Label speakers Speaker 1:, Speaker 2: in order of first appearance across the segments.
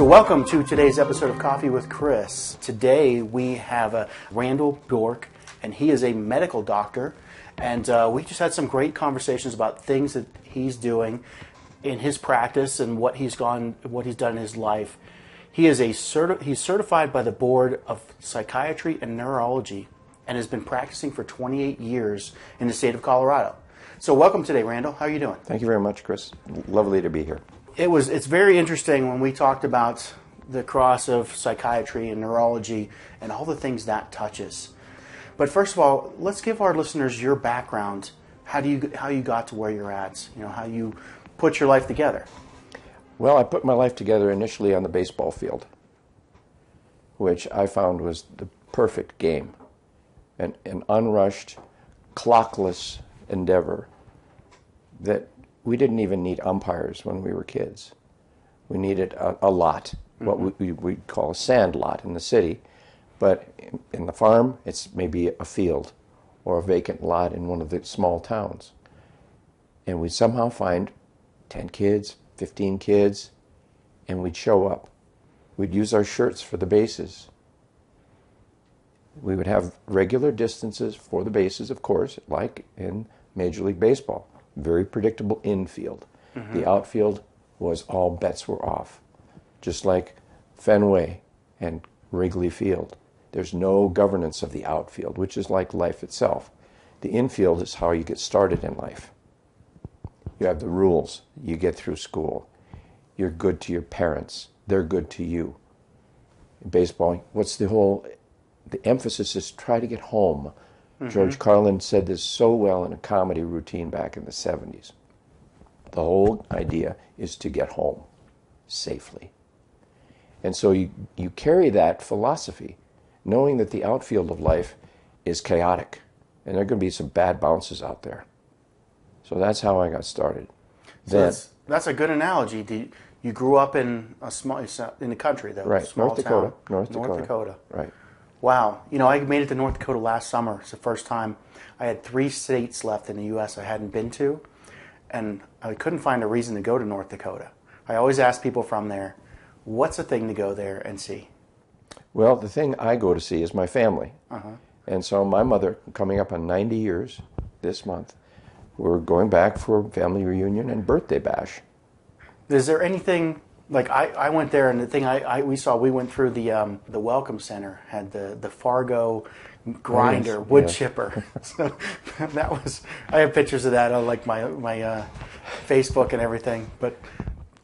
Speaker 1: So welcome to today's episode of Coffee with Chris. Today we have Randell Bjork, and he is a medical doctor. And we just had some great conversations about things that he's doing in his practice and what he's done in his life. He is he's certified by the Board of Psychiatry and Neurology and has been practicing for 28 years in the state of Colorado. So welcome today, Randell. How are you doing?
Speaker 2: Thank you very much, Chris. Lovely to be here.
Speaker 1: It's very interesting when we talked about the cross of psychiatry and neurology and all the things that touches. But first of all, let's give our listeners your background. How you got to where you're at? You know, how you put your life together.
Speaker 2: Well, I put my life together initially on the baseball field, which I found was the perfect game. An unrushed, clockless endeavor that we didn't even need umpires when we were kids. We needed a lot, what we call a sand lot in the city, but in the farm, it's maybe a field or a vacant lot in one of the small towns. And we'd somehow find 10 kids, 15 kids, and we'd show up. We'd use our shirts for the bases. We would have regular distances for the bases, of course, like in Major League Baseball. Very predictable infield. The outfield was all bets were off. Just like Fenway and Wrigley Field. There's no governance of the outfield, which is like life itself. The infield is how you get started in life. You have the rules. You get through school. You're good to your parents. They're good to you. In baseball, the emphasis is try to get home. George Carlin said this so well in a comedy routine back in the 70s. The whole idea is to get home safely. And so you carry that philosophy, knowing that the outfield of life is chaotic, and there are going to be some bad bounces out there. So that's how I got started.
Speaker 1: So that's a good analogy. You grew up in the country, though.
Speaker 2: Right,
Speaker 1: small
Speaker 2: North Dakota.
Speaker 1: town.
Speaker 2: North
Speaker 1: Dakota.
Speaker 2: Right.
Speaker 1: Wow. You know, I made it to North Dakota last summer. It's the first time. I had 3 states left in the U.S. I hadn't been to, and I couldn't find a reason to go to North Dakota. I always ask people from there, what's a thing to go there and see?
Speaker 2: Well, the thing I go to see is my family. And so my mother, coming up on 90 years this month, we're going back for family reunion and birthday bash.
Speaker 1: Is there anything, like I went there, and the thing we went through the Welcome Center, had the Fargo grinder, wood chipper. So that was, I have pictures of that on like my Facebook and everything. But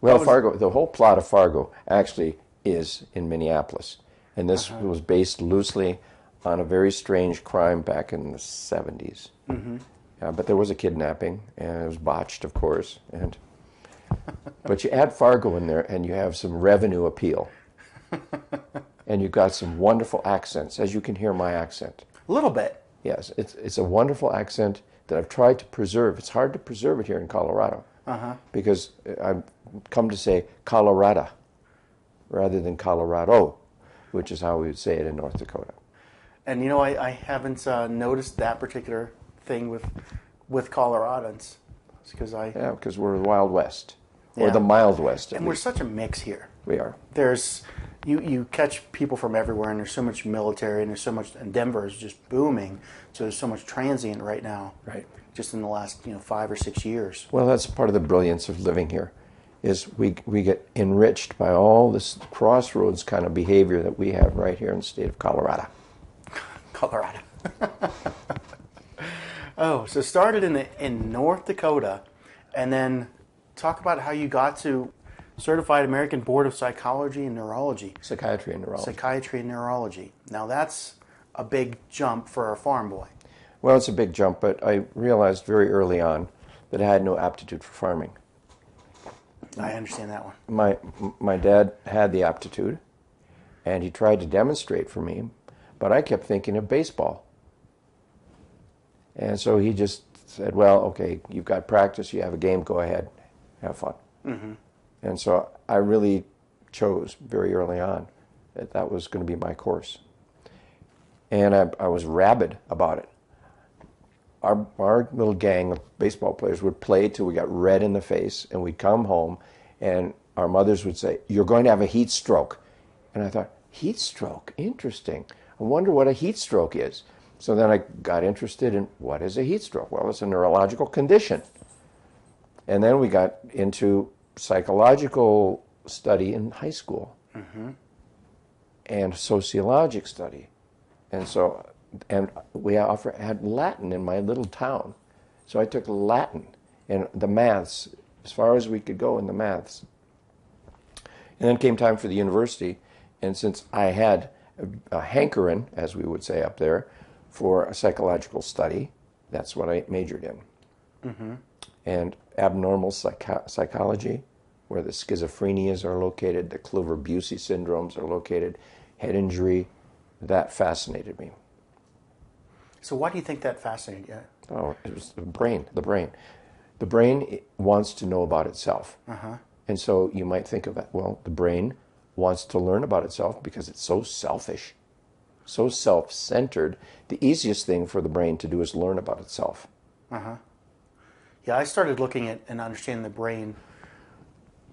Speaker 2: well, Fargo, the whole plot of Fargo actually is in Minneapolis. And this was based loosely on a very strange crime back in the 70s. But there was a kidnapping, and it was botched, of course. But you add Fargo in there, and you have some revenue appeal. And you've got some wonderful accents, as you can hear my accent.
Speaker 1: A little bit.
Speaker 2: Yes, it's a wonderful accent that I've tried to preserve. It's hard to preserve it here in Colorado. Because I've come to say Colorado rather than Colorado, which is how we would say it in North Dakota.
Speaker 1: And you know, I haven't noticed that particular thing with Coloradans.
Speaker 2: Because we're the Wild West, or the Mild West.
Speaker 1: And we're such a mix here.
Speaker 2: We are.
Speaker 1: There's you catch people from everywhere, and there's so much military, and there's so much, and Denver is just booming. So there's so much transient right now.
Speaker 2: Right.
Speaker 1: Just in the last 5 or 6 years.
Speaker 2: Well, that's part of the brilliance of living here, is we get enriched by all this crossroads kind of behavior that we have right here in the state of Colorado.
Speaker 1: Colorado. Oh, so started in North Dakota, and then talk about how you got to Certified American Board of Psychology and Neurology.
Speaker 2: Psychiatry and Neurology.
Speaker 1: Psychiatry and Neurology. Now that's a big jump for a farm boy.
Speaker 2: Well, it's a big jump, but I realized very early on that I had no aptitude for farming.
Speaker 1: I understand that one.
Speaker 2: My dad had the aptitude, and he tried to demonstrate for me, but I kept thinking of baseball. And so he just said, well, okay, you've got practice, you have a game, go ahead, have fun. And so I really chose very early on that that was going to be my course. And I was rabid about it. Our little gang of baseball players would play till we got red in the face, and we'd come home, and our mothers would say, "You're going to have a heat stroke." And I thought, heat stroke? Interesting. I wonder what a heat stroke is. So then I got interested in what is a heat stroke? Well, it's a neurological condition. And then we got into psychological study in high school and sociologic study. And we had Latin in my little town. So I took Latin and the maths, as far as we could go in the maths. And then came time for the university. And since I had a hankering, as we would say up there, for a psychological study, that's what I majored in. And abnormal psychology, where the schizophrenias are located, the Kluver-Bucy syndromes are located, head injury, that fascinated me.
Speaker 1: So why do you think that fascinated you?
Speaker 2: Oh, it was the brain. The brain wants to know about itself. And so you might think of it, well, the brain wants to learn about itself because it's so selfish, so self-centered. The easiest thing for the brain to do is learn about itself.
Speaker 1: Yeah, I started looking at and understanding the brain,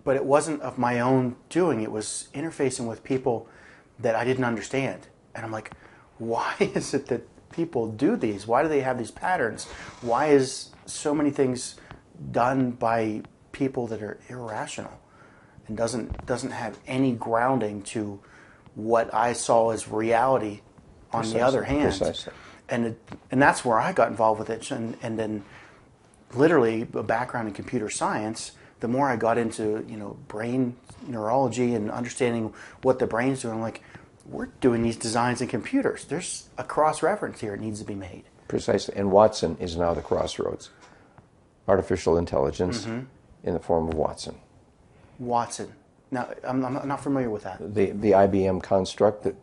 Speaker 1: but it wasn't of my own doing. It was interfacing with people that I didn't understand. And I'm like, why is it that people do these? Why do they have these patterns? Why is so many things done by people that are irrational and doesn't have any grounding to what I saw as reality on the other hand?
Speaker 2: Precisely.
Speaker 1: And that's where I got involved with it. And then literally a background in computer science, the more I got into, brain neurology and understanding what the brain's doing, I'm like, we're doing these designs in computers. There's a cross-reference here that needs to be made.
Speaker 2: Precisely. And Watson is now the crossroads. Artificial intelligence in the form of Watson.
Speaker 1: Watson. Now, I'm not familiar with that.
Speaker 2: The IBM construct that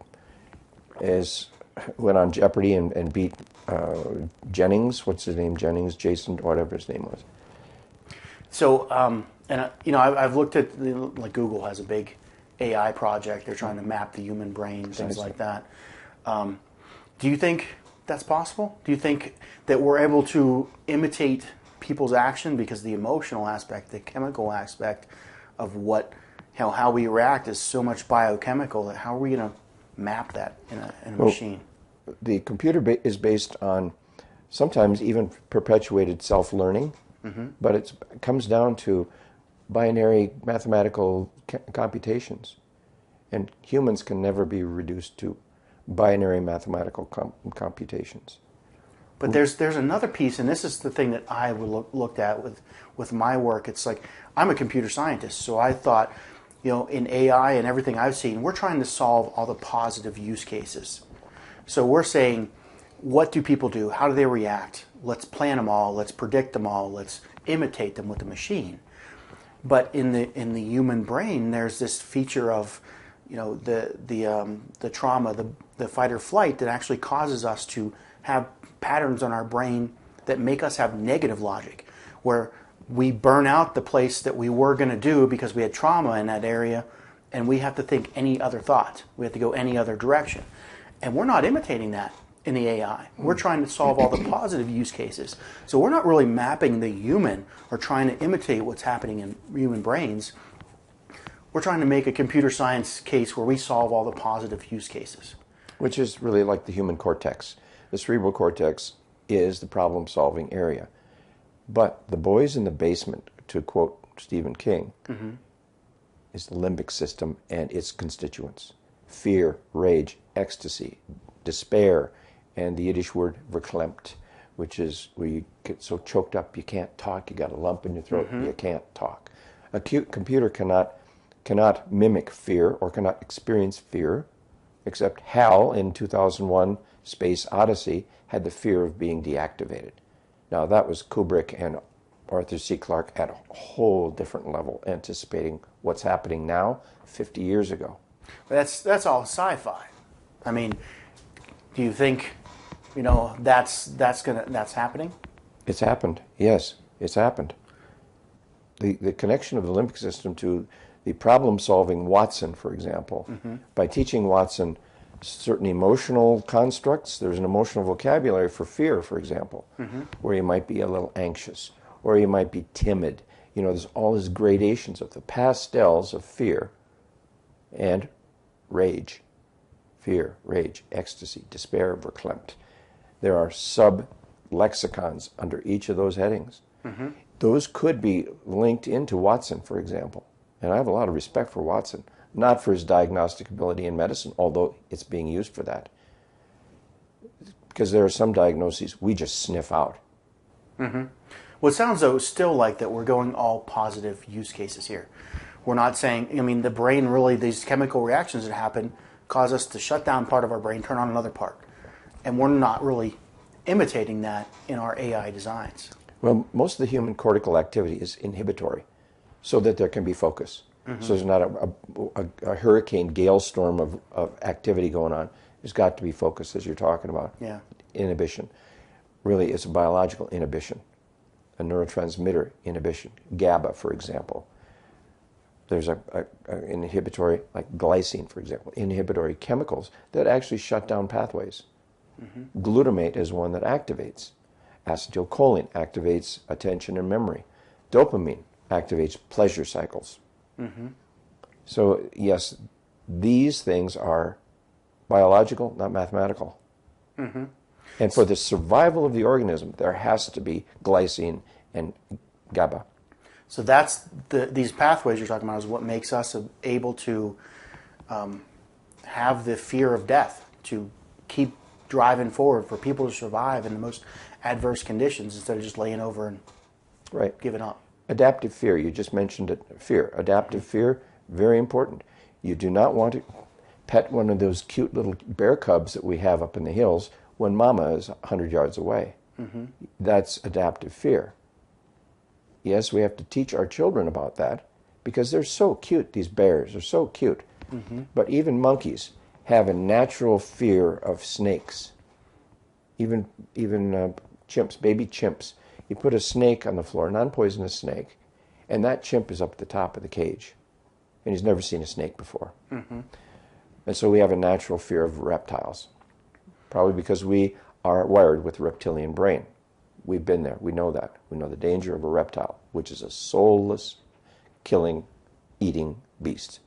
Speaker 2: went on Jeopardy and beat Jennings. What's his name? Jennings, Jason, whatever his name was.
Speaker 1: So, I've looked at, like Google has a big AI project. They're trying to map the human brain, things like that. Do you think that's possible? Do you think that we're able to imitate people's action because the emotional aspect, the chemical aspect of how we react is so much biochemical that how are we going to map that in a machine?
Speaker 2: The computer is based on sometimes even perpetuated self-learning, but it comes down to binary mathematical computations. And humans can never be reduced to binary mathematical computations.
Speaker 1: But there's another piece, and this is the thing that I looked at with my work. It's like, I'm a computer scientist, so I thought, in AI and everything I've seen, we're trying to solve all the positive use cases. So we're saying, what do people do? How do they react? Let's plan them all. Let's predict them all. Let's imitate them with the machine. But in the human brain, there's this feature of, the trauma, the fight or flight that actually causes us to have patterns on our brain that make us have negative logic, where we burn out the place that we were going to do because we had trauma in that area, and we have to think any other thought. We have to go any other direction. And we're not imitating that in the AI. We're trying to solve all the positive use cases. So we're not really mapping the human or trying to imitate what's happening in human brains. We're trying to make a computer science case where we solve all the positive use cases.
Speaker 2: Which is really like the human cortex. The cerebral cortex is the problem-solving area. But the boys in the basement, to quote Stephen King, is the limbic system and its constituents. Fear, rage, ecstasy, despair, and the Yiddish word verklempt, which is where you get so choked up you can't talk, you got a lump in your throat, you can't talk. A computer cannot mimic fear or cannot experience fear, except HAL in 2001, Space Odyssey, had the fear of being deactivated. Now that was Kubrick and Arthur C. Clarke at a whole different level, anticipating what's happening now 50 years ago.
Speaker 1: That's all sci-fi. I mean, do you think, that's happening?
Speaker 2: It's happened. Yes, it's happened. The connection of the limbic system to the problem-solving Watson, for example, by teaching Watson certain emotional constructs. There's an emotional vocabulary for fear, for example, where you might be a little anxious, or you might be timid. there's all these gradations of the pastels of fear and rage. Fear, rage, ecstasy, despair, verklempt. There are sub-lexicons under each of those headings. Those could be linked into Watson, for example. And I have a lot of respect for Watson, not for his diagnostic ability in medicine, although it's being used for that. Because there are some diagnoses we just sniff out.
Speaker 1: Well, it sounds, though, still like that we're going all positive use cases here. We're not saying, the brain really, these chemical reactions that happen cause us to shut down part of our brain, turn on another part. And we're not really imitating that in our AI designs.
Speaker 2: Well, most of the human cortical activity is inhibitory, so that there can be focus. So there's not a hurricane, gale storm of activity going on. There's got to be focus, as you're talking about.
Speaker 1: Yeah. Inhibition.
Speaker 2: Really, it's a biological inhibition, a neurotransmitter inhibition. GABA, for example. There's an inhibitory, like glycine, for example, inhibitory chemicals that actually shut down pathways. Glutamate is one that activates. Acetylcholine activates attention and memory. Dopamine activates pleasure cycles. So, yes, these things are biological, not mathematical. And for the survival of the organism, there has to be glycine and GABA.
Speaker 1: So that's these pathways you're talking about is what makes us able to have the fear of death, to keep driving forward, for people to survive in the most adverse conditions instead of just laying over and giving up.
Speaker 2: Adaptive fear, you just mentioned it, fear. Adaptive fear, very important. You do not want to pet one of those cute little bear cubs that we have up in the hills when mama is 100 yards away. That's adaptive fear. Yes, we have to teach our children about that because they're so cute, these bears are so cute. But even monkeys have a natural fear of snakes. Even chimps, baby chimps. You put a snake on the floor, a non-poisonous snake, and that chimp is up at the top of the cage. And he's never seen a snake before. And so we have a natural fear of reptiles. Probably because we are wired with a reptilian brain. We've been there. We know that. We know the danger of a reptile, which is a soulless, killing, eating beast.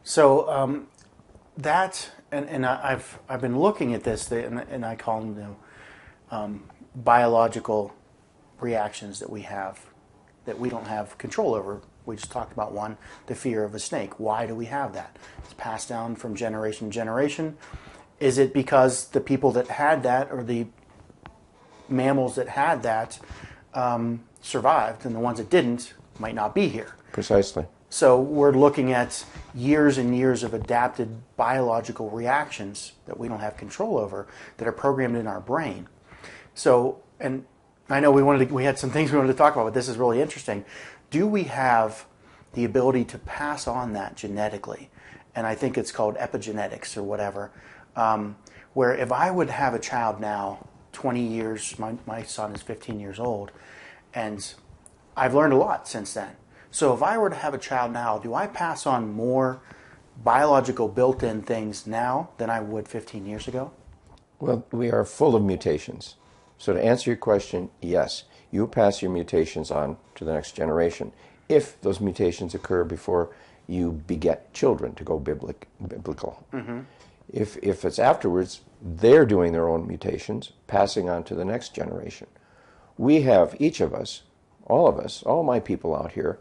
Speaker 1: So that, and I've been looking at this, and I call them biological reactions that we have that we don't have control over. We just talked about one, the fear of a snake. Why do we have that? It's passed down from generation to generation. Is it because the people that had that, or the mammals that had that, survived, and the ones that didn't might not be here?
Speaker 2: Precisely.
Speaker 1: So we're looking at years and years of adapted biological reactions that we don't have control over, that are programmed in our brain. So, and I know we had some things we wanted to talk about, but this is really interesting. Do we have the ability to pass on that genetically? And I think it's called epigenetics or whatever, where if I would have a child now, 20 years, my son is 15 years old, and I've learned a lot since then. So if I were to have a child now, do I pass on more biological built-in things now than I would 15 years ago?
Speaker 2: Well, we are full of mutations. So to answer your question, yes, you pass your mutations on to the next generation if those mutations occur before you beget children, to go biblical. If it's afterwards, they're doing their own mutations, passing on to the next generation. We have, each of us, all my people out here,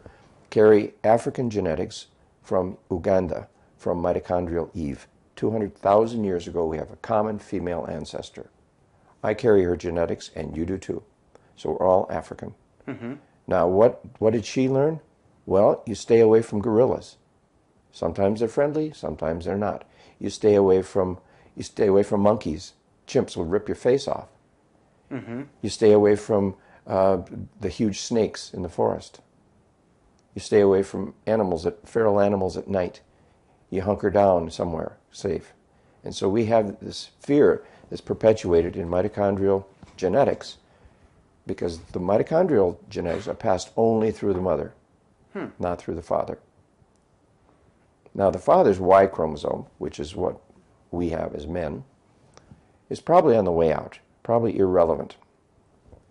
Speaker 2: carry African genetics from Uganda, from mitochondrial Eve. 200,000 years ago, we have a common female ancestor. I carry her genetics, and you do too. So we're all African. Now, what did she learn? Well, you stay away from gorillas. Sometimes they're friendly, sometimes they're not. You stay away from monkeys. Chimps will rip your face off. You stay away from the huge snakes in the forest. You stay away from feral animals at night. You hunker down somewhere safe. And so we have this fear that's perpetuated in mitochondrial genetics, because the mitochondrial genetics are passed only through the mother, not through the father. Now, the father's Y chromosome, which is what we have as men, is probably on the way out, probably irrelevant.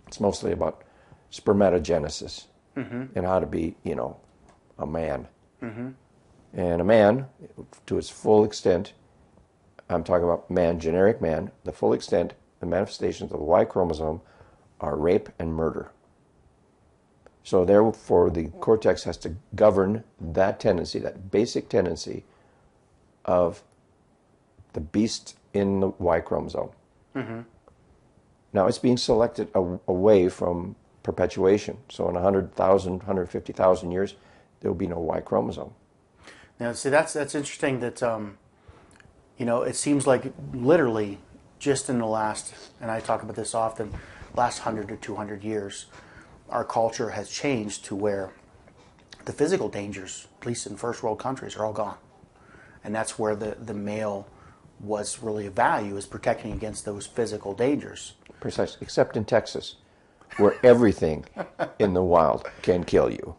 Speaker 2: It's mostly about spermatogenesis and how to be, a man. And a man, to its full extent, I'm talking about man, generic man, the full extent, the manifestations of the Y chromosome are rape and murder. So therefore, the cortex has to govern that tendency, that basic tendency of the beast in the Y chromosome. Now, it's being selected away from perpetuation. So in 100,000, 150,000 years, there will be no Y chromosome.
Speaker 1: Now, see, that's interesting that, it seems like literally just in the last, and I talk about this often, last 100 to 200 years, our culture has changed to where the physical dangers, at least in first world countries, are all gone. And that's where the male was really of value, is protecting against those physical dangers.
Speaker 2: Precisely, except in Texas, where everything in the wild can kill you.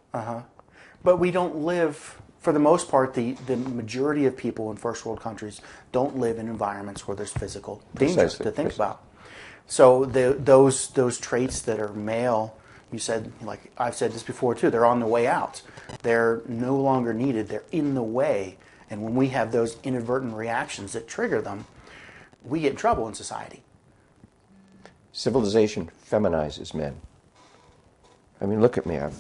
Speaker 1: But we don't live, for the most part, the majority of people in first world countries don't live in environments where there's physical danger to think about. So those traits that are male, you said, like I've said this before too, they're on the way out. They're no longer needed. They're in the way. And when we have those inadvertent reactions that trigger them, we get in trouble in society.
Speaker 2: Civilization feminizes men. I mean, look at me. I'm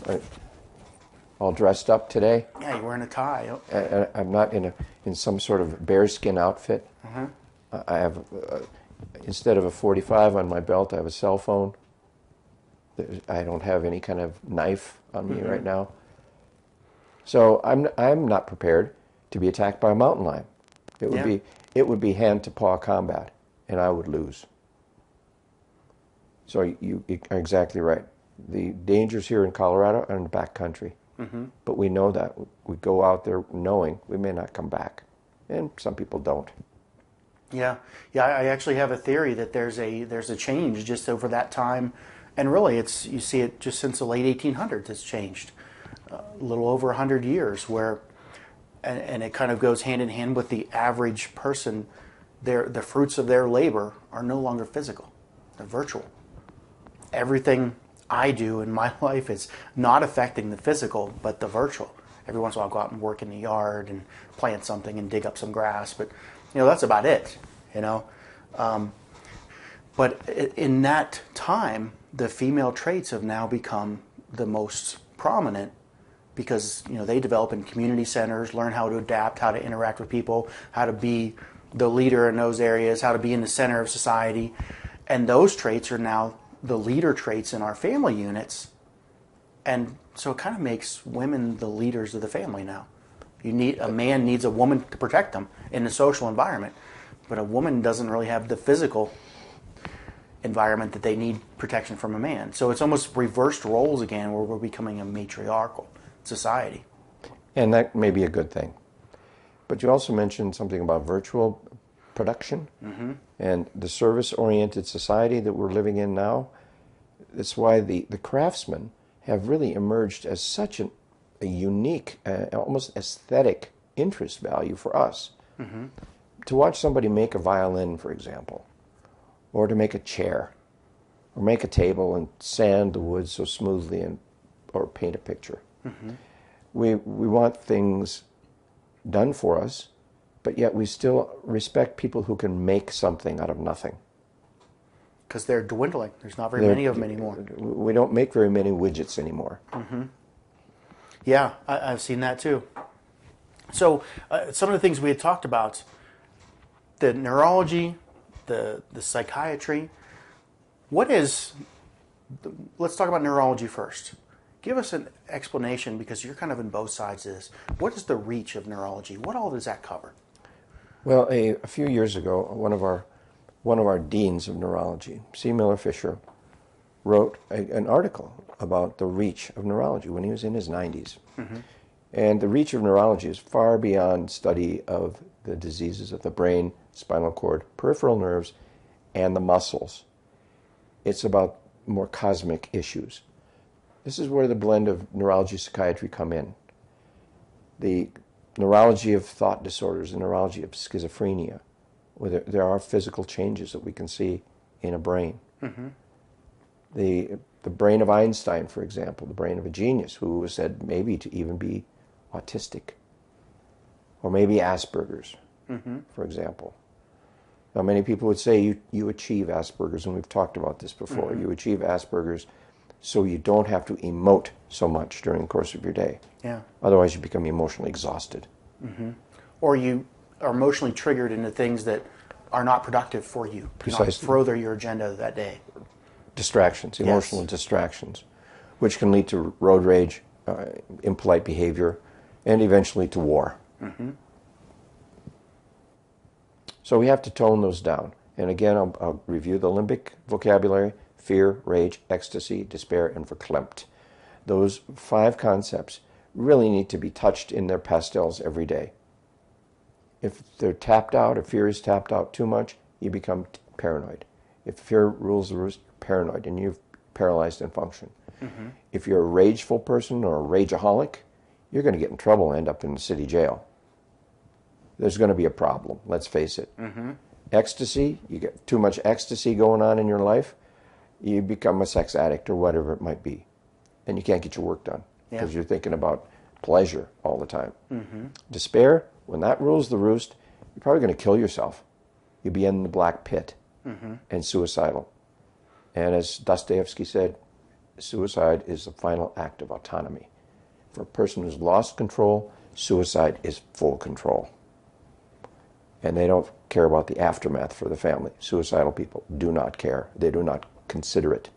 Speaker 2: all dressed up today.
Speaker 1: Yeah, you're wearing a tie.
Speaker 2: I'm not in some sort of bearskin outfit. I have, instead of a 45 on my belt, I have a cell phone. I don't have any kind of knife on me right now. So I'm not prepared to be attacked by a mountain lion. It would be hand to paw combat, and I would lose. So you are exactly right. The dangers here in Colorado are in the back country, but we know that. We go out there knowing we may not come back, and some people don't.
Speaker 1: Yeah. I actually have a theory that there's a change just over that time, and really you see it just since the late 1800s. It's changed a little over 100 years, where. And it kind of goes hand in hand with the average person. The fruits of their labor are no longer physical. They're virtual. Everything I do in my life is not affecting the physical, but the virtual. Every once in a while I'll go out and work in the yard and plant something and dig up some grass. But, that's about it, But in that time, the female traits have now become the most prominent, because they develop in community centers, learn how to adapt, how to interact with people, how to be the leader in those areas, how to be in the center of society. And those traits are now the leader traits in our family units. And so it kind of makes women the leaders of the family now. A man needs a woman to protect them in the social environment, but a woman doesn't really have the physical environment that they need protection from a man. So it's almost reversed roles again, where we're becoming a matriarchal society.
Speaker 2: And that may be a good thing. But you also mentioned something about virtual production and the service-oriented society that we're living in now. That's why the craftsmen have really emerged as such a unique, almost aesthetic interest value for us. To watch somebody make a violin, for example, or to make a chair, or make a table and sand the wood so smoothly, or paint a picture. We want things done for us, but yet we still respect people who can make something out of nothing.
Speaker 1: Because they're dwindling. There's not very many of them anymore.
Speaker 2: We don't make very many widgets anymore.
Speaker 1: Yeah, I've seen that too. So some of the things we had talked about, the neurology, the psychiatry, let's talk about neurology first. Give us an explanation, because you're kind of in both sides of this. What is the reach of neurology? What all does that cover?
Speaker 2: Well, a few years ago, one of our deans of neurology, C. Miller Fisher, wrote an article about the reach of neurology when he was in his 90s. And the reach of neurology is far beyond study of the diseases of the brain, spinal cord, peripheral nerves, and the muscles. It's about more cosmic issues. This is where the blend of neurology and psychiatry come in. The neurology of thought disorders, the neurology of schizophrenia, where there are physical changes that we can see in a brain. The the brain of Einstein, for example, the brain of a genius who was said maybe to even be autistic, or maybe Asperger's, for example. Now, many people would say you achieve Asperger's, and we've talked about this before. You achieve Asperger's so you don't have to emote so much during the course of your day.
Speaker 1: Yeah.
Speaker 2: Otherwise, you become emotionally exhausted.
Speaker 1: Or you are emotionally triggered into things that are not productive for you.
Speaker 2: Precisely.
Speaker 1: Not further your agenda that day.
Speaker 2: Distractions, emotional distractions, which can lead to road rage, impolite behavior, and eventually to war. So we have to tone those down. And again, I'll review the limbic vocabulary: fear, rage, ecstasy, despair, and verklempt. Those 5 concepts really need to be touched in their pastels every day. If they're tapped out, if fear is tapped out too much, you become paranoid. If fear rules the roost, you're paranoid, and you're paralyzed in function. If you're a rageful person or a rageaholic, you're going to get in trouble and end up in the city jail. There's going to be a problem, let's face it. Ecstasy, you get too much ecstasy going on in your life, you become a sex addict or whatever it might be. And you can't get your work done because you're thinking about pleasure all the time. Despair, when that rules the roost, you're probably going to kill yourself. You'll be in the black pit and suicidal. And as Dostoevsky said, suicide is the final act of autonomy. For a person who's lost control, suicide is full control. And they don't care about the aftermath for the family. Suicidal people do not care. They do not consider it.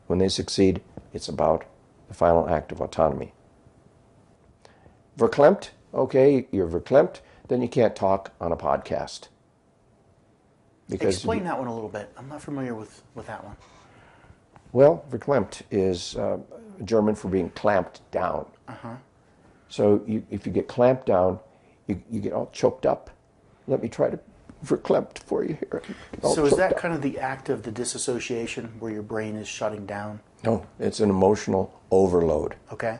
Speaker 2: When they succeed, it's about the final act of autonomy. Verklempt, okay, you're verklempt, then you can't talk on a podcast.
Speaker 1: Explain that one a little bit. I'm not familiar with that one.
Speaker 2: Well, verklempt is German for being clamped down. So if you get clamped down, you get all choked up. Let me try to verklempt for you here.
Speaker 1: So is that kind of the act of the disassociation where your brain is shutting down?
Speaker 2: No, it's an emotional overload.
Speaker 1: Okay.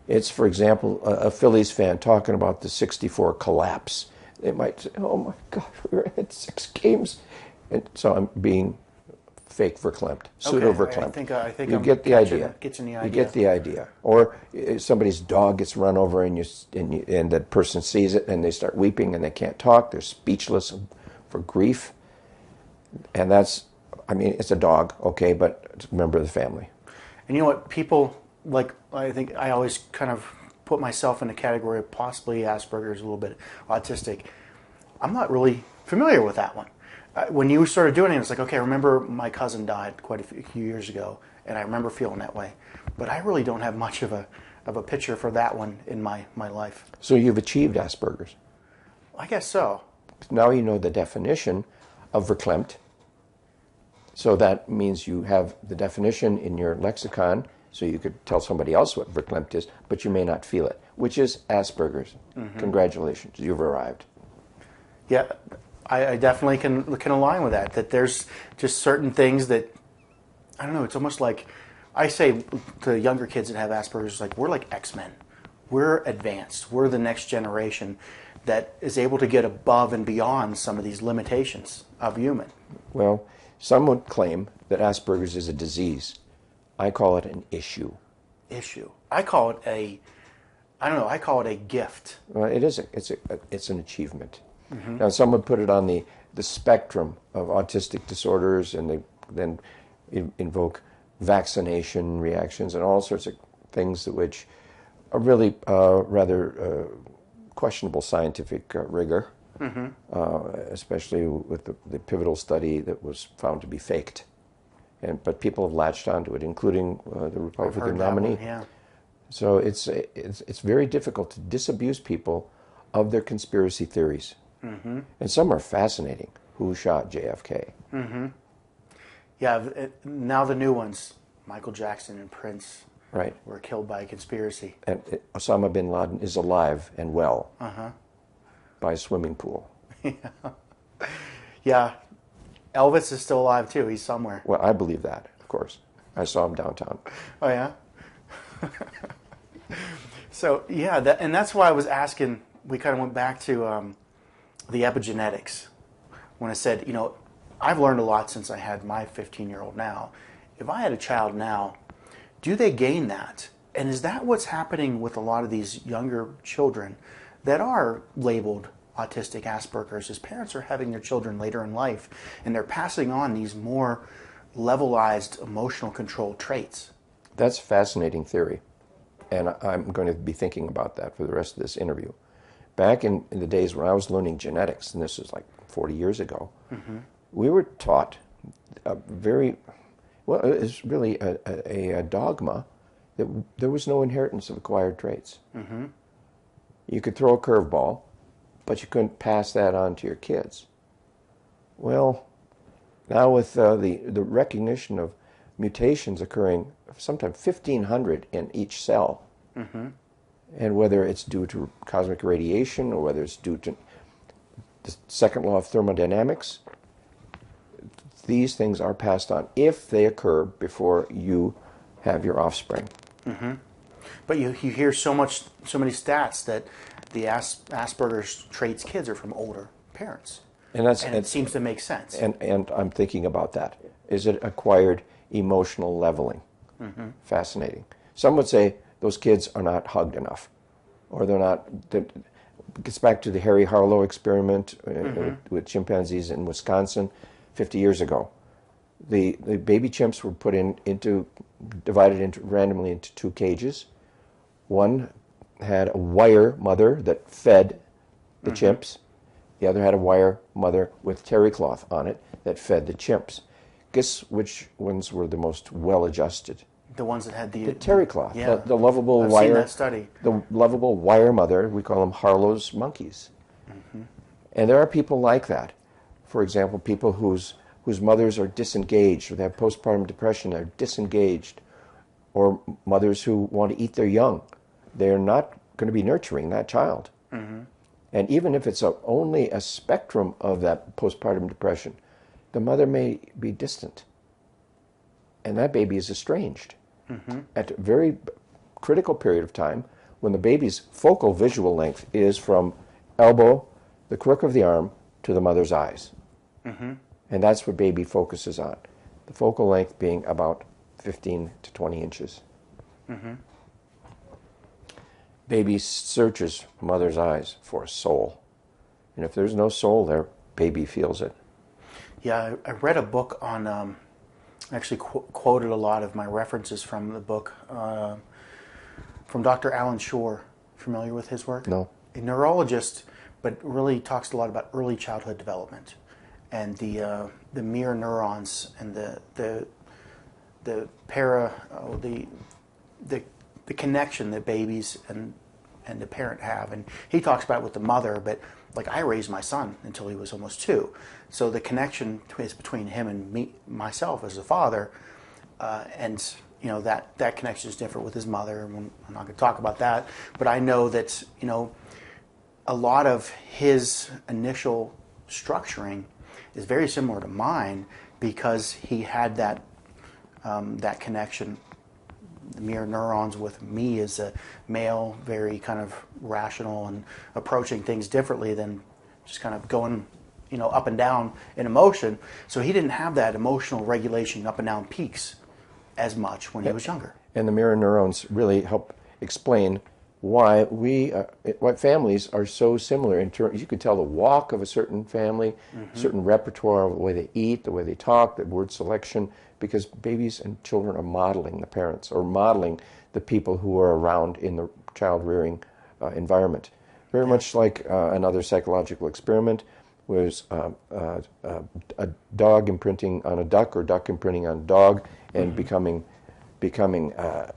Speaker 2: It's, for example, a Phillies fan talking about the '64 collapse. They might say, oh my God, we were at 6 games. And so I'm being fake verklempt, pseudo-verklempt.
Speaker 1: I think
Speaker 2: you
Speaker 1: I'm
Speaker 2: get the idea.
Speaker 1: Getting the idea.
Speaker 2: You get the idea. Or somebody's dog gets run over and that person sees it and they start weeping and they can't talk. They're speechless for grief. And it's a dog, okay, but it's a member of the family.
Speaker 1: And you know what? People, I think I always kind of put myself in the category of possibly Asperger's, a little bit autistic. I'm not really familiar with that one. When you started doing it, it's like, okay, I remember my cousin died quite a few years ago, and I remember feeling that way. But I really don't have much of a picture for that one in my life.
Speaker 2: So you've achieved Asperger's.
Speaker 1: I guess so.
Speaker 2: Now you know the definition of verklempt. So that means you have the definition in your lexicon, so you could tell somebody else what verklempt is, but you may not feel it, which is Asperger's. Congratulations, you've arrived.
Speaker 1: Yeah, I definitely can align with that. That there's just certain things that, I don't know, it's almost like, I say to younger kids that have Asperger's, like, we're like X-Men. We're advanced. We're the next generation that is able to get above and beyond some of these limitations of human.
Speaker 2: Well, some would claim that Asperger's is a disease. I call it an issue.
Speaker 1: Issue. I call it I call it a gift.
Speaker 2: Well, it is. It's an achievement. Now, some would put it on the spectrum of autistic disorders, and they then invoke vaccination reactions and all sorts of things which are really rather questionable scientific rigor, especially with the pivotal study that was found to be faked. But people have latched onto it, including the Republican nominee. So it's very difficult to disabuse people of their conspiracy theories. And some are fascinating. Who shot JFK?
Speaker 1: Yeah, now the new ones, Michael Jackson and Prince,
Speaker 2: right,
Speaker 1: were killed by a conspiracy.
Speaker 2: And Osama bin Laden is alive and well by a swimming pool.
Speaker 1: Yeah. Elvis is still alive, too. He's somewhere.
Speaker 2: Well, I believe that, of course. I saw him downtown.
Speaker 1: Oh, yeah? So, yeah, and that's why I was asking, we kind of went back to the epigenetics. When I said, I've learned a lot since I had my 15-year-old now. if I had a child now, do they gain that? And is that what's happening with a lot of these younger children that are labeled autistic Asperger's? As parents are having their children later in life, and they're passing on these more levelized emotional control traits.
Speaker 2: That's a fascinating theory, and I'm going to be thinking about that for the rest of this interview. Back in the days when I was learning genetics, and this was like 40 years ago, we were taught it was really a dogma that there was no inheritance of acquired traits. You could throw a curveball, but you couldn't pass that on to your kids. Well, now with the recognition of mutations occurring, sometimes 1,500 in each cell, and whether it's due to cosmic radiation or whether it's due to the second law of thermodynamics, these things are passed on if they occur before you have your offspring.
Speaker 1: But you hear so many stats that the Asperger's traits kids are from older parents. And it seems to make sense.
Speaker 2: And I'm thinking about that. Is it acquired emotional leveling? Fascinating. Some would say those kids are not hugged enough, or they're not. It gets back to the Harry Harlow experiment with chimpanzees in Wisconsin 50 years ago. The baby chimps were put divided randomly into two cages. One had a wire mother that fed the chimps. The other had a wire mother with terry cloth on it that fed the chimps. Guess which ones were the most well-adjusted?
Speaker 1: The ones that had the
Speaker 2: terry cloth.
Speaker 1: Yeah.
Speaker 2: The lovable
Speaker 1: I've
Speaker 2: wire.
Speaker 1: seen that study.
Speaker 2: The lovable wire mother. We call them Harlow's monkeys. And there are people like that. For example, people whose mothers are disengaged, or they have postpartum depression, are disengaged, or mothers who want to eat their young. They're not going to be nurturing that child. And even if it's only a spectrum of that postpartum depression, the mother may be distant. And that baby is estranged at a very critical period of time when the baby's focal visual length is from elbow, the crook of the arm, to the mother's eyes. And that's what baby focuses on, the focal length being about 15 to 20 inches. Baby searches mother's eyes for a soul. And if there's no soul there, baby feels it.
Speaker 1: Yeah, I read a book on, actually quoted a lot of my references from the book from Dr. Alan Shore. Familiar with his work?
Speaker 2: No.
Speaker 1: A neurologist, but really talks a lot about early childhood development and the mirror neurons and the connection that babies and the parent have. And he talks about it with the mother, but like I raised my son until he was almost 2. So the connection is between him and myself as a father, and you know that connection is different with his mother. I'm not going to talk about that, but I know that a lot of his initial structuring is very similar to mine because he had that connection, the mirror neurons with me as a male, very kind of rational and approaching things differently than just kind of going up and down in emotion. So he didn't have that emotional regulation up and down peaks as much when he was younger.
Speaker 2: And the mirror neurons really help explain why why families are so similar in terms. You could tell the walk of a certain family, certain repertoire, the way they eat, the way they talk, the word selection, because babies and children are modeling the parents or modeling the people who are around in the child rearing environment. Very much like another psychological experiment was a dog imprinting on a duck or duck imprinting on a dog and becoming a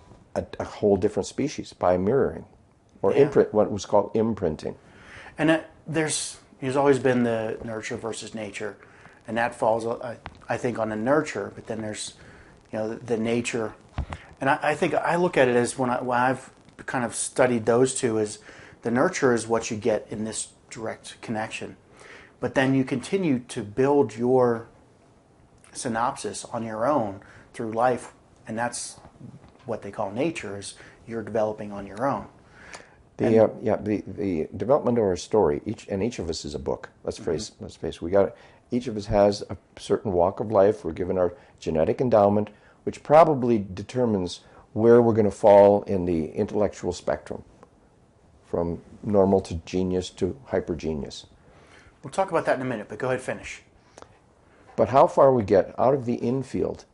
Speaker 2: whole different species by mirroring or imprint, what was called imprinting.
Speaker 1: And there's always been the nurture versus nature, and that falls, I think, on the nurture. But then there's, the nature, and I think I look at it as when I've kind of studied those two, is the nurture is what you get in this direct connection, but then you continue to build your synopsis on your own through life, and that's what they call nature, is you're developing on your own.
Speaker 2: The development of our story, each of us is a book. Let's face it. Each of us has a certain walk of life. We're given our genetic endowment. which probably determines where we're going to fall in the intellectual spectrum, from normal to genius to hypergenius.
Speaker 1: We'll talk about that in a minute, but go ahead, finish.
Speaker 2: But how far we get out of the infield,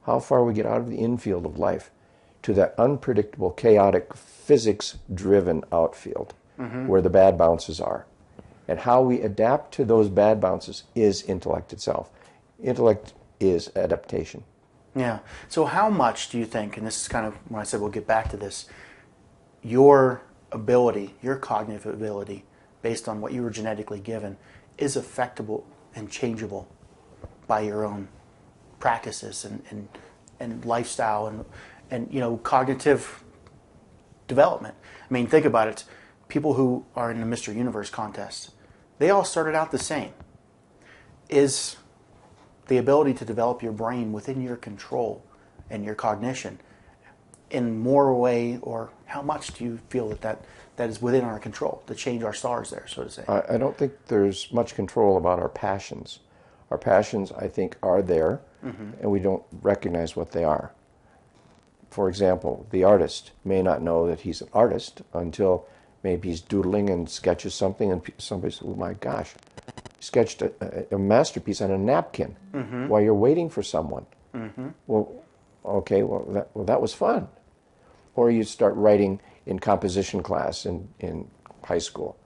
Speaker 2: of life to that unpredictable, chaotic, physics-driven outfield where the bad bounces are, and how we adapt to those bad bounces is intellect itself. Intellect is adaptation.
Speaker 1: Yeah. So how much do you think, and this is kind of when I said we'll get back to this, your ability, your cognitive ability, based on what you were genetically given, is affectable and changeable by your own practices and lifestyle and cognitive development? I mean, think about it. People who are in the Mr. Universe contest, they all started out the same. Is the ability to develop your brain within your control and your cognition in more way, or how much do you feel that is within our control to change our stars there, so to say?
Speaker 2: I don't think there's much control about our passions. Our passions, I think, are there, and we don't recognize what they are. For example, the artist may not know that he's an artist until maybe he's doodling and sketches something, and somebody says, oh my gosh, he sketched a masterpiece on a napkin while you're waiting for someone. Well, okay, that was fun. Or you start writing in composition class in high school,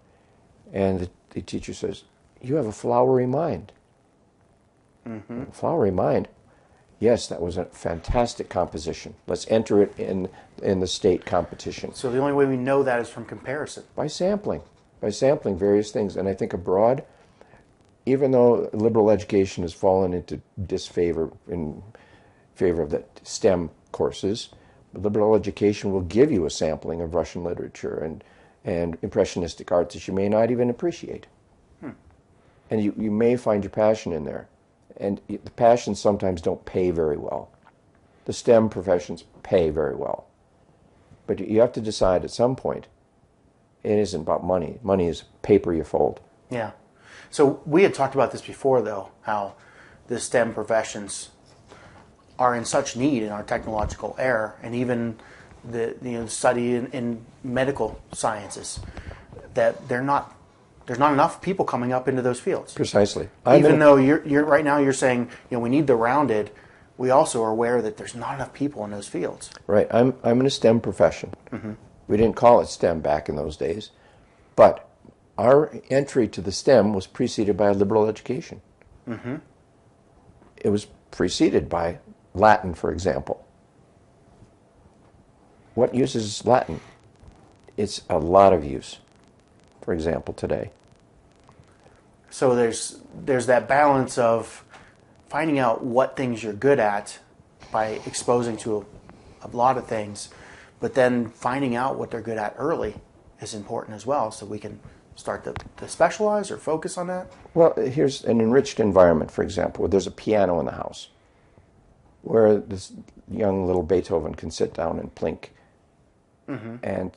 Speaker 2: and the teacher says, you have a flowery mind. Flowery mind? Yes, that was a fantastic composition. Let's enter it in the state competition.
Speaker 1: So the only way we know that is from comparison.
Speaker 2: By sampling various things. And I think abroad, even though liberal education has fallen into disfavor in favor of the STEM courses, liberal education will give you a sampling of Russian literature and impressionistic arts that you may not even appreciate. And you may find your passion in there. And the passions sometimes don't pay very well. The STEM professions pay very well. But you have to decide at some point, it isn't about money. Money is paper you fold.
Speaker 1: Yeah. So we had talked about this before, though, how the STEM professions are in such need in our technological era, and even the study in medical sciences, that there's not enough people coming up into those fields.
Speaker 2: Precisely.
Speaker 1: Even though you're right now you're saying we need the rounded, we also are aware that there's not enough people in those fields.
Speaker 2: Right. I'm in a STEM profession. We didn't call it STEM back in those days, but our entry to the STEM was preceded by a liberal education. It was preceded by Latin, for example. What use is Latin? It's a lot of use, for example, today.
Speaker 1: So there's that balance of finding out what things you're good at by exposing to a lot of things, but then finding out what they're good at early is important as well, so we can start to specialize or focus on that.
Speaker 2: Well, here's an enriched environment, for example, where there's a piano in the house, where this young little Beethoven can sit down and plink and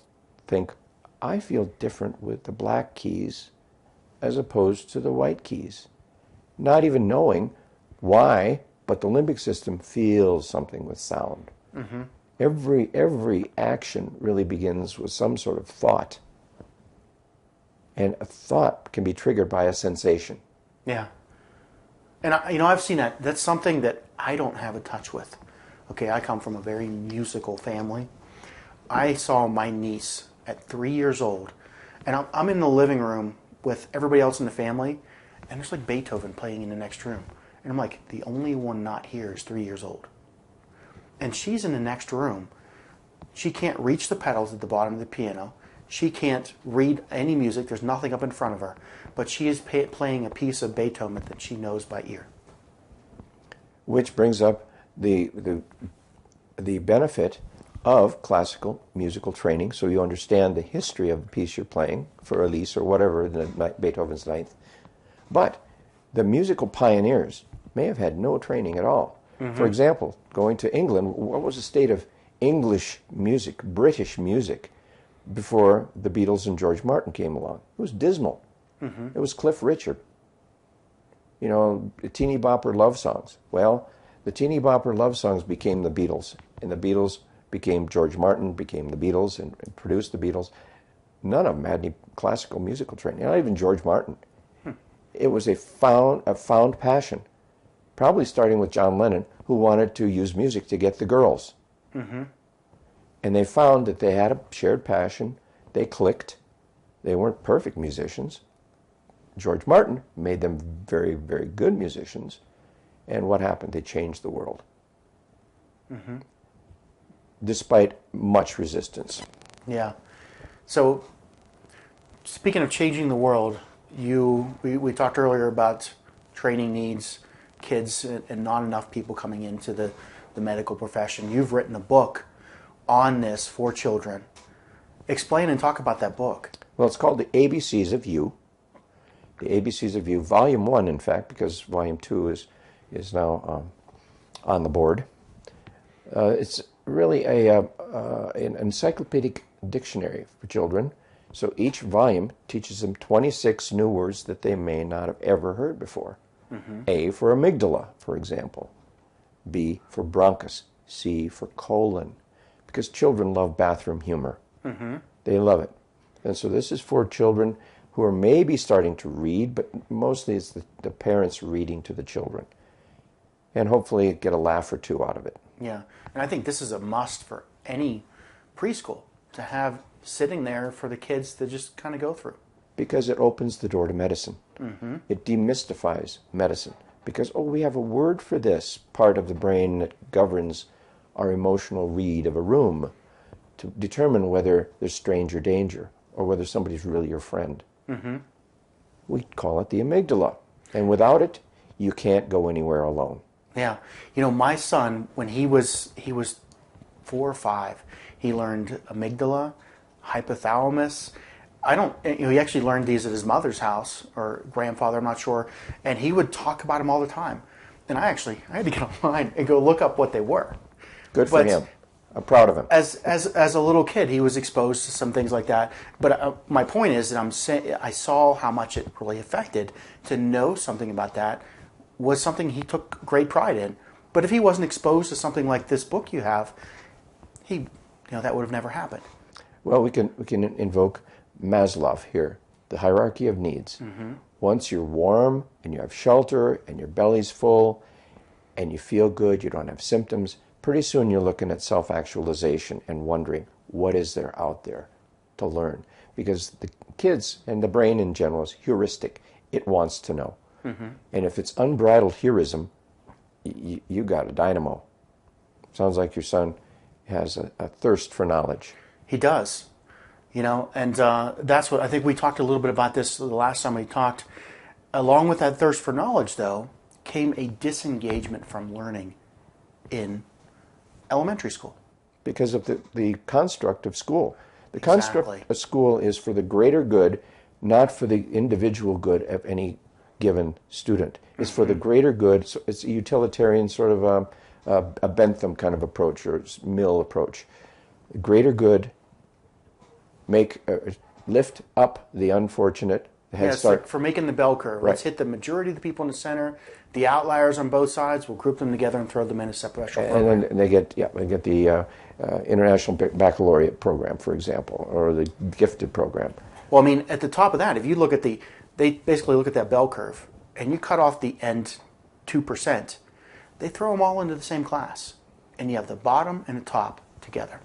Speaker 2: think, I feel different with the black keys as opposed to the white keys. Not even knowing why, but the limbic system feels something with sound. Every action really begins with some sort of thought. And a thought can be triggered by a sensation.
Speaker 1: Yeah. And I've seen that. That's something that I don't have a touch with. Okay, I come from a very musical family. I saw my niece at 3 years old, and I'm in the living room with everybody else in the family, and there's like Beethoven playing in the next room. And I'm like, the only one not here is 3 years old. And she's in the next room. She can't reach the pedals at the bottom of the piano. She can't read any music. There's nothing up in front of her. But she is playing a piece of Beethoven that she knows by ear.
Speaker 2: Which brings up the benefit of classical musical training, so you understand the history of the piece you're playing for Elise or whatever, Beethoven's Ninth. But the musical pioneers may have had no training at all. For example, going to England, what was the state of English music, British music, before the Beatles and George Martin came along? It was dismal. It was Cliff Richard. Teeny bopper love songs. Well, The teeny bopper love songs became the Beatles, and the Beatles became George Martin, became the Beatles, and produced the Beatles. None of them had any classical musical training, not even George Martin. It was a found passion, probably starting with John Lennon, who wanted to use music to get the girls. Mm-hmm. And they found that they had a shared passion. They clicked. They weren't perfect musicians. George Martin made them very, very good musicians. And what happened? They changed the world. Mm-hmm. Despite much resistance.
Speaker 1: Yeah. So, speaking of changing the world, we talked earlier about training needs, kids, and not enough people coming into the medical profession. You've written a book on this for children. Explain and talk about that book.
Speaker 2: Well, it's called The ABCs of You. The ABCs of You, Volume 1, in fact, because Volume 2 is now on the board. It's really an encyclopedic dictionary for children. So each volume teaches them 26 new words that they may not have ever heard before. Mm-hmm. A for amygdala, for example. B for bronchus. C for colon. Because children love bathroom humor. Mm-hmm. They love it. And so this is for children who are maybe starting to read, but mostly it's the parents reading to the children. And hopefully get a laugh or two out of it.
Speaker 1: Yeah, and I think this is a must for any preschool to have sitting there for the kids to just kind of go through.
Speaker 2: Because it opens the door to medicine. Mm-hmm. It demystifies medicine. Because, we have a word for this part of the brain that governs our emotional read of a room to determine whether there's stranger danger or whether somebody's really your friend. Mm-hmm. We call it the amygdala. And without it, you can't go anywhere alone.
Speaker 1: Yeah. My son, when he was 4 or 5, he learned amygdala, hypothalamus. He actually learned these at his mother's house, or grandfather, I'm not sure, and he would talk about them all the time. And I had to get online and go look up what they were.
Speaker 2: Good for him. I'm proud of him.
Speaker 1: As a little kid, he was exposed to some things like that. But my point is that I saw how much it really affected. To know something about that was something he took great pride in. But if he wasn't exposed to something like this book you have, that would have never happened.
Speaker 2: Well, we can invoke Maslow here, the hierarchy of needs. Mm-hmm. Once you're warm and you have shelter and your belly's full and you feel good, you don't have symptoms, pretty soon you're looking at self-actualization and wondering, what is there out there to learn? Because the kids and the brain in general is heuristic. It wants to know. Mm-hmm. And if it's unbridled heurism, you got a dynamo. Sounds like your son has a thirst for knowledge.
Speaker 1: He does. And that's what I think we talked a little bit about this the last time we talked. Along with that thirst for knowledge, though, came a disengagement from learning in elementary school.
Speaker 2: Because of the construct of school. The construct of school is for the greater good, not for the individual good of any given student. It's for the greater good. So it's a utilitarian sort of a Bentham kind of approach, or Mill approach. The greater good, lift up the unfortunate.
Speaker 1: Yes, like for making the bell curve. Right. Let's hit the majority of the people in the center. The outliers on both sides, we'll group them together and throw them in a special program.
Speaker 2: And they get the International Baccalaureate program, for example, or the gifted program.
Speaker 1: Well, at the top of that, if you look at they basically look at that bell curve, and you cut off the end 2%, they throw them all into the same class, and you have the bottom and the top together.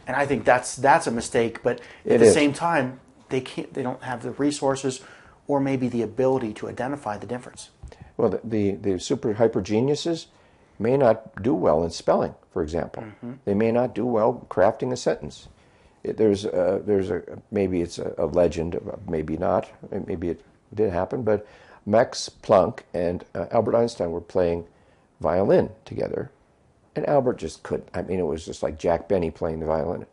Speaker 1: And I think that's a mistake. But at the same time, they don't have the resources or maybe the ability to identify the difference.
Speaker 2: Well, the super hyper geniuses may not do well in spelling, for example. Mm-hmm. They may not do well crafting a sentence. Maybe it's a legend, maybe not. Maybe it did happen. But Max Planck and Albert Einstein were playing violin together. And Albert just couldn't. It was just like Jack Benny playing the violin.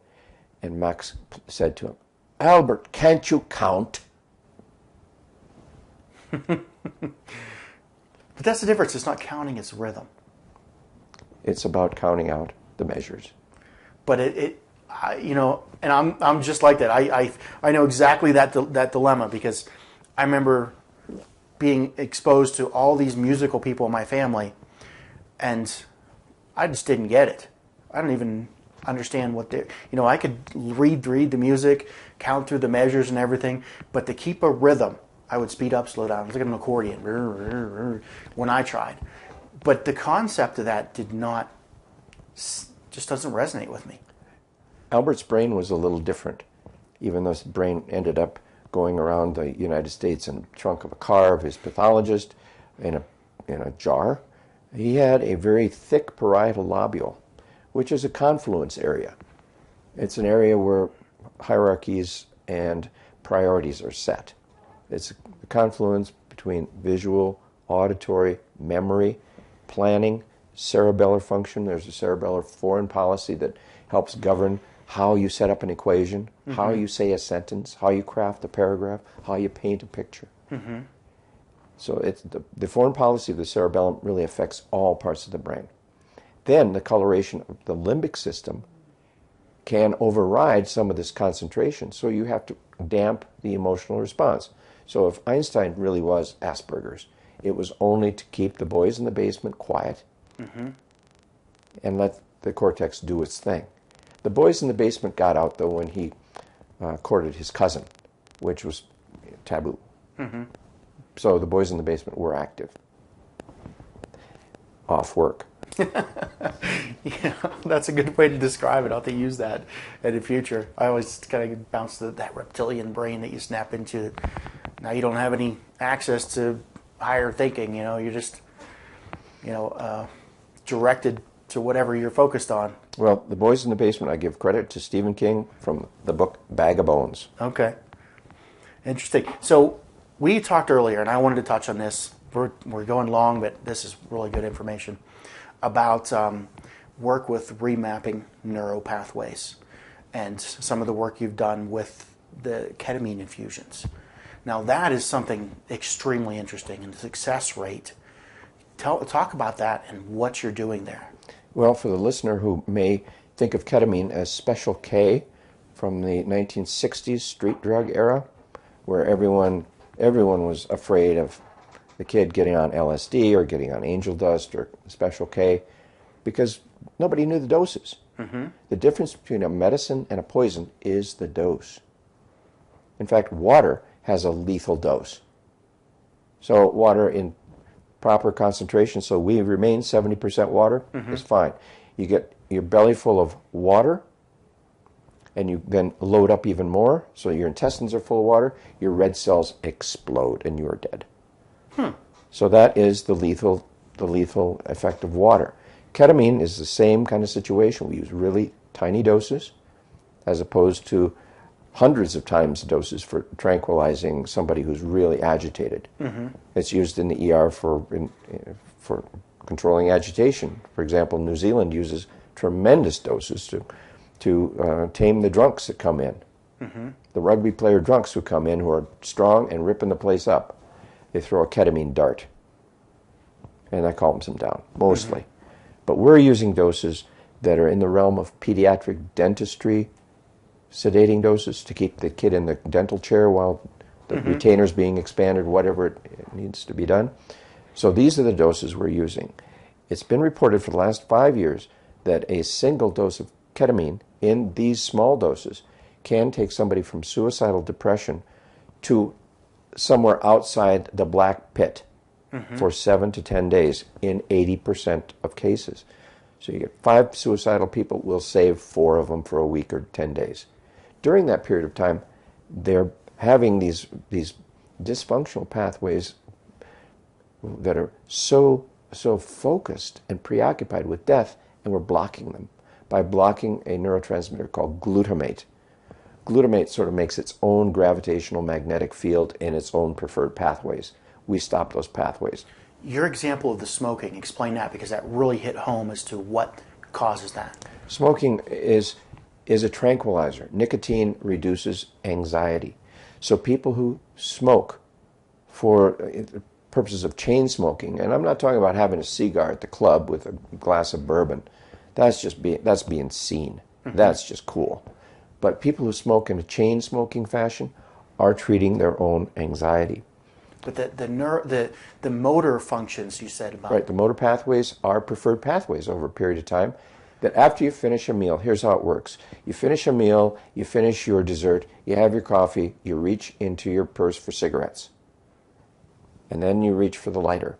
Speaker 2: And Max said to him, "Albert, can't you count?"
Speaker 1: But that's the difference. It's not counting, it's rhythm.
Speaker 2: It's about counting out the measures.
Speaker 1: But and I'm just like that. I know exactly that dilemma, because I remember being exposed to all these musical people in my family. And I just didn't get it. I don't even understand what they, I could read the music, count through the measures and everything, but to keep a rhythm, I would speed up, slow down. It was like an accordion when I tried. But the concept of that just doesn't resonate with me.
Speaker 2: Albert's brain was a little different, even though his brain ended up going around the United States in the trunk of a car of his pathologist in a jar. He had a very thick parietal lobule, which is a confluence area. It's an area where hierarchies and priorities are set. It's a confluence between visual, auditory, memory, planning, cerebellar function. There's a cerebellar foreign policy that helps govern how you set up an equation, how you say a sentence, how you craft a paragraph, how you paint a picture. So it's the foreign policy of the cerebellum really affects all parts of the brain. Then the coloration of the limbic system can override some of this concentration, so you have to damp the emotional response. So if Einstein really was Asperger's, it was only to keep the boys in the basement quiet and let the cortex do its thing. The boys in the basement got out, though, when he courted his cousin, which was taboo. So the boys in the basement were active, off work.
Speaker 1: Yeah, that's a good way to describe it. I'll have to use that in the future. I always kind of bounce to that reptilian brain that you snap into. Now you don't have any access to higher thinking. You're just, directed to whatever you're focused on.
Speaker 2: Well, the boys in the basement, I give credit to Stephen King from the book Bag of Bones.
Speaker 1: Okay. Interesting. So we talked earlier, and I wanted to touch on this. We're going long, but this is really good information about work with remapping neural pathways and some of the work you've done with the ketamine infusions. Now that is something extremely interesting, and the success rate. Talk about that and what you're doing there.
Speaker 2: Well, for the listener who may think of ketamine as Special K from the 1960s street drug era, where everyone was afraid of the kid getting on LSD or getting on angel dust or Special K, because nobody knew the doses. The difference between a medicine and a poison is the dose. In fact, water has a lethal dose. So water in proper concentration, so we remain 70% water, is fine. You get your belly full of water, and you then load up even more, so your intestines are full of water, your red cells explode, and you are dead. So that is the lethal effect of water. Ketamine is the same kind of situation. We use really tiny doses, as opposed to hundreds of times doses for tranquilizing somebody who's really agitated. It's used in the ER for controlling agitation. For example, New Zealand uses tremendous doses to tame the drunks that come in. The rugby player drunks who come in, who are strong and ripping the place up, they throw a ketamine dart, and that calms them down, mostly. But we're using doses that are in the realm of pediatric dentistry, sedating doses to keep the kid in the dental chair while the retainer's being expanded, whatever it needs to be done. So these are the doses we're using. It's been reported for the last 5 years that a single dose of ketamine in these small doses can take somebody from suicidal depression to somewhere outside the black pit for 7 to 10 days in 80% of cases. So you get 5 suicidal people, we'll save 4 of them for a week or 10 days. During that period of time, they're having these dysfunctional pathways that are so focused and preoccupied with death, and we're blocking them by blocking a neurotransmitter called glutamate. Glutamate sort of makes its own gravitational magnetic field in its own preferred pathways. We stop those pathways.
Speaker 1: Your example of the smoking, explain that, because that really hit home as to what causes that.
Speaker 2: Smoking is a tranquilizer. Nicotine reduces anxiety. So people who smoke for purposes of chain smoking, and I'm not talking about having a cigar at the club with a glass of bourbon. That's being seen. That's just cool. But people who smoke in a chain smoking fashion are treating their own anxiety.
Speaker 1: But the motor functions you said about
Speaker 2: Right, the motor pathways are preferred pathways over a period of time. That after you finish a meal, here's how it works. You finish a meal, you finish your dessert, you have your coffee, you reach into your purse for cigarettes. And then you reach for the lighter.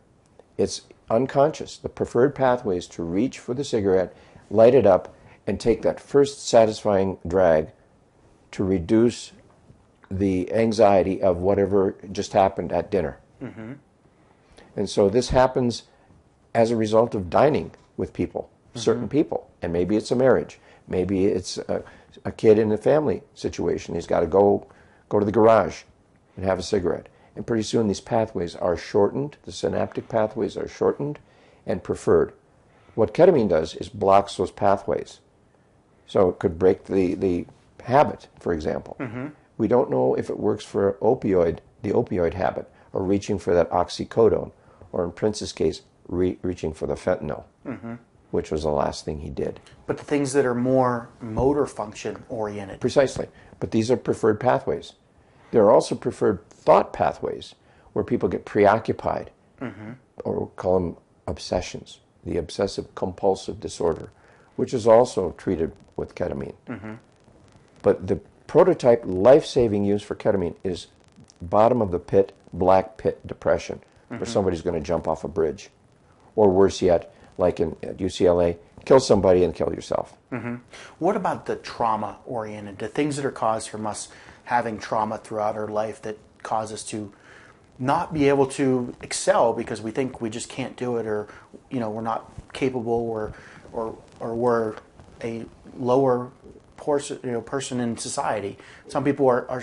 Speaker 2: It's unconscious. The preferred pathway is to reach for the cigarette, light it up, and take that first satisfying drag to reduce the anxiety of whatever just happened at dinner. Mm-hmm. And so this happens as a result of dining with people, certain people. And maybe it's a marriage. Maybe it's a kid in a family situation. He's got to go to the garage and have a cigarette. And pretty soon these pathways are shortened, the synaptic pathways are shortened and preferred. What ketamine does is blocks those pathways. So it could break the habit, for example. Mm-hmm. We don't know if it works for the opioid habit, or reaching for that oxycodone, or in Prince's case, reaching for the fentanyl, which was the last thing he did.
Speaker 1: But the things that are more motor function oriented.
Speaker 2: Precisely. But these are preferred pathways. There are also preferred thought pathways where people get preoccupied, or we'll call them obsessions, the obsessive compulsive disorder, which is also treated with ketamine. But the prototype life-saving use for ketamine is bottom of the pit, black pit depression, where somebody's going to jump off a bridge. Or worse yet, like at UCLA, kill somebody and kill yourself.
Speaker 1: What about the trauma-oriented, the things that are caused from us having trauma throughout our life that cause us to not be able to excel because we think we just can't do it, or we're not capable, or we're a lower person in society. Some people are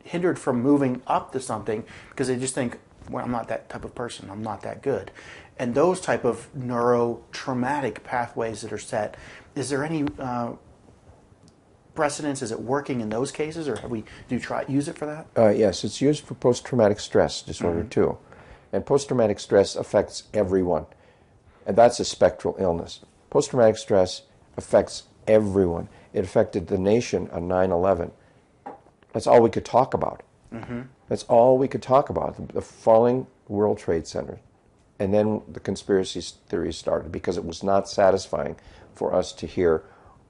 Speaker 1: hindered from moving up to something because they just think, well, I'm not that type of person, I'm not that good. And those type of neurotraumatic pathways that are set, is there any precedence? Is it working in those cases, or have we use it for that?
Speaker 2: Yes, it's used for post-traumatic stress disorder too. And post-traumatic stress affects everyone. And that's a spectral illness. Post-traumatic stress affects everyone. It affected the nation on 9/11. That's all we could talk about. That's all we could talk about, the falling World Trade Center. And then the conspiracy theories started because it was not satisfying for us to hear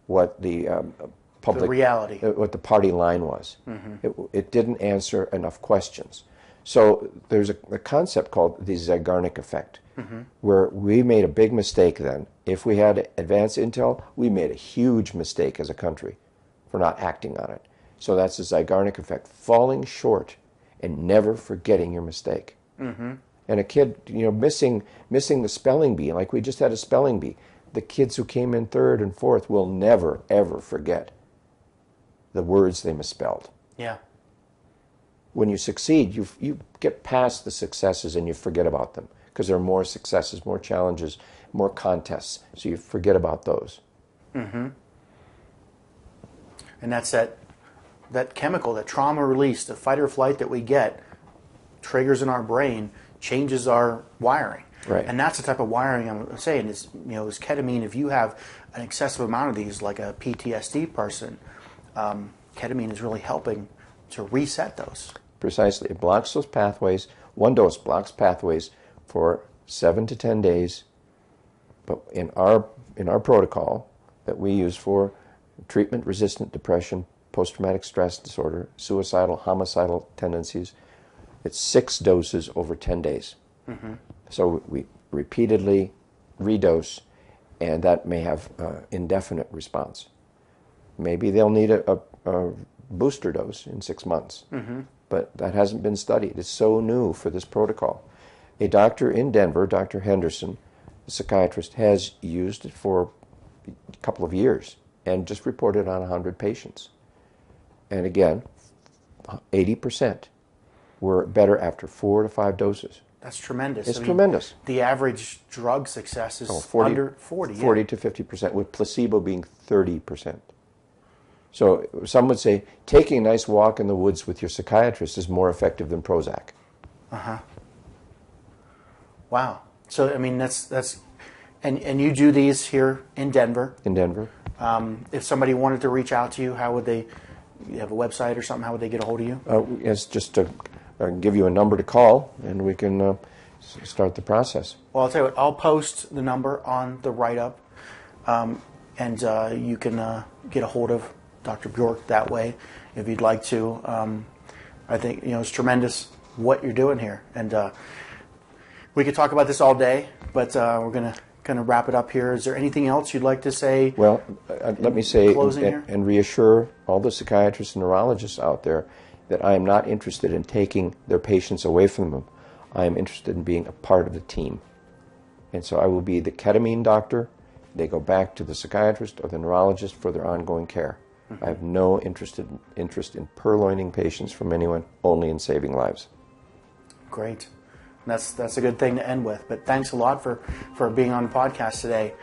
Speaker 2: what the public,
Speaker 1: the reality,
Speaker 2: what the party line was. It didn't answer enough questions. So there's a concept called the Zeigarnik effect, where we made a big mistake then. If we had advanced intel, we made a huge mistake as a country for not acting on it. So that's the Zeigarnik effect, falling short and never forgetting your mistake. And a kid, missing the spelling bee, like we just had a spelling bee. The kids who came in third and fourth will never, ever forget the words they misspelled.
Speaker 1: Yeah.
Speaker 2: When you succeed, you get past the successes and you forget about them because there are more successes, more challenges, more contests. So you forget about those.
Speaker 1: And that's that chemical, that trauma release, the fight or flight that we get, triggers in our brain, changes our wiring.
Speaker 2: Right.
Speaker 1: And that's the type of wiring I'm saying is, is ketamine. If you have an excessive amount of these, like a PTSD person, ketamine is really helping to reset those.
Speaker 2: Precisely. It blocks those pathways. One dose blocks pathways for 7 to 10 days. But in our protocol that we use for treatment-resistant depression, post-traumatic stress disorder, suicidal, homicidal tendencies, it's 6 doses over 10 days. So we repeatedly redose, and that may have indefinite response. Maybe they'll need a booster dose in 6 months, but that hasn't been studied. It's so new for this protocol. A doctor in Denver, Dr. Henderson, a psychiatrist, has used it for a couple of years and just reported on 100 patients. And again, 80% were better after 4 to 5 doses.
Speaker 1: That's tremendous.
Speaker 2: It's tremendous.
Speaker 1: The average drug success is
Speaker 2: 40,
Speaker 1: under 40.
Speaker 2: 40 to 50%, with placebo being 30%. So some would say taking a nice walk in the woods with your psychiatrist is more effective than Prozac.
Speaker 1: Wow. So I mean that's and you do these here in Denver.
Speaker 2: In Denver.
Speaker 1: If somebody wanted to reach out to you, how would they? You have a website or something? How would they get a hold of you?
Speaker 2: It's just a give you a number to call, and we can start the process.
Speaker 1: Well, I'll tell you what, I'll post the number on the write-up, and you can get a hold of Dr. Bjork that way if you'd like to. I think it's tremendous what you're doing here, and we could talk about this all day, but we're going to kind of wrap it up here. Is there anything else you'd like to say?
Speaker 2: Well, let me say
Speaker 1: and
Speaker 2: reassure all the psychiatrists and neurologists out there that I am not interested in taking their patients away from them. I am interested in being a part of the team. And so I will be the ketamine doctor. They go back to the psychiatrist or the neurologist for their ongoing care. I have no interest in purloining patients from anyone, only in saving lives.
Speaker 1: Great. That's a good thing to end with. But thanks a lot for being on the podcast today.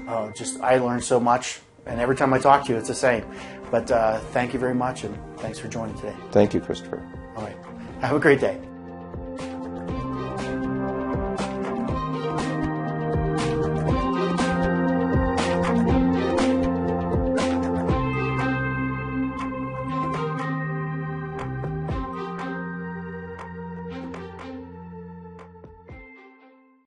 Speaker 1: I learned so much, and every time I talk to you, it's the same. But thank you very much, and thanks for joining today.
Speaker 2: Thank you, Christopher.
Speaker 1: All right. Have a great day.